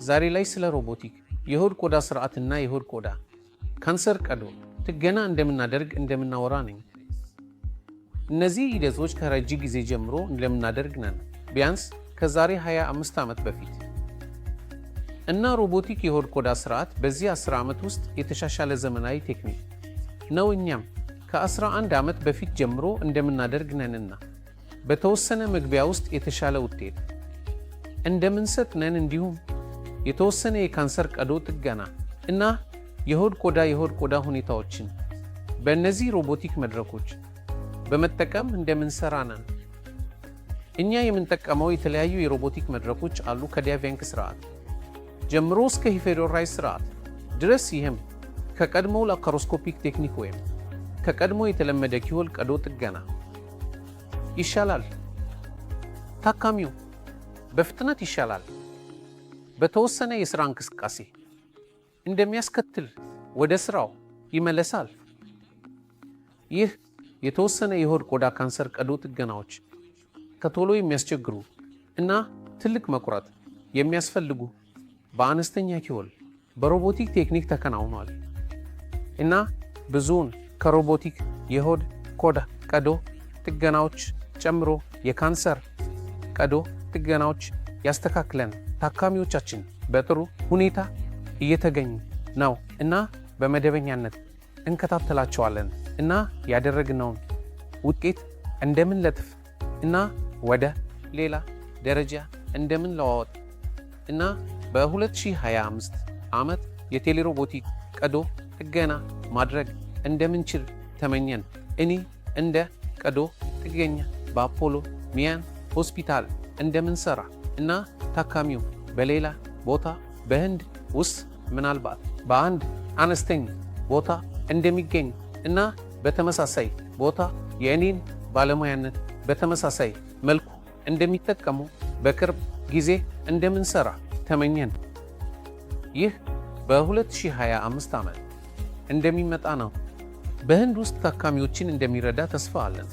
ዛሬ ላይ ስለ ሮቦቲክ የሆድ ቆዳ ስርዓትና የሆድ ቆዳ ካንሰር ቀዶ ጥገና እንደምናወራ ነኝ። እነዚህ ሂደቶች ከረጅም ጊዜ ጀምሮ እንደምናደርግ ነን፣ ቢያንስ ከዛሬ 25 ዓመት በፊት እና ሮቦቲክ የሆድ ቆዳ ስርዓት በዚህ 10 ዓመት ውስጥ የተሻሻለ ዘመናዊ ቴክኒክ ነው። እኛም ከ11 ዓመት በፊት ጀምሮ እንደምናደርግ ነንና በተወሰነ መግቢያ ውስጥ የተሻለ ውጤት እንደምንሰጥ ነን። እንዲሁም የተወሰነ የካንሰር ቀዶ ጥገና እና የሆድ ቆዳ ሁኔታዎችን በእነዚህ ሮቦቲክ መድረኮች በመጠቀም እንደምንሰራ ነን። እኛ የምንጠቀመው የተለያዩ የሮቦቲክ መድረኮች አሉ፣ ከዲያቬንክ ስርዓት ጀምሮ እስከ ሂፌሮራይዝ ስርዓት ድረስ። ይህም ከቀድሞው ላፓሮስኮፒክ ቴክኒክ ወይም ከቀድሞ የተለመደ ኪሆል ቀዶ ጥገና ይሻላል። ታካሚው በፍጥነት ይሻላል፣ በተወሰነ የሥራ እንቅስቃሴ እንደሚያስከትል ወደ ሥራው ይመለሳል። ይህ የተወሰነ የሆድ ቆዳ ካንሰር ቀዶ ጥገናዎች ከቶሎ የሚያስቸግሩ እና ትልቅ መቁረጥ የሚያስፈልጉ በአነስተኛ ኪሆል በሮቦቲክ ቴክኒክ ተከናውኗል እና ብዙውን ከሮቦቲክ የሆድ ቆዳ ቀዶ ጥገናዎች ጨምሮ የካንሰር ቀዶ ጥገናዎች ያስተካክለን ታካሚዎቻችን በጥሩ ሁኔታ እየተገኙ ነው እና በመደበኛነት እንከታተላቸዋለን እና ያደረግነውን ውጤት እንደምንለጥፍ እና ወደ ሌላ ደረጃ እንደምንለዋወጥ እና በ2025 ዓመት የቴሌሮቦቲክ ቀዶ ጥገና ማድረግ እንደምንችል ተመኘን። እኔ እንደ ቀዶ ጥገኛ በአፖሎ ሚያን ሆስፒታል እንደምንሰራ እና ታካሚው በሌላ ቦታ በህንድ ውስጥ ምናልባት በአንድ አነስተኛ ቦታ እንደሚገኝ እና በተመሳሳይ ቦታ የእኔን ባለሙያነት በተመሳሳይ መልኩ እንደሚጠቀሙ በቅርብ ጊዜ እንደምንሰራ ተመኘን። ይህ በ2025 ዓመት እንደሚመጣ ነው። በህንድ ውስጥ ታካሚዎችን እንደሚረዳ ተስፋ አለን።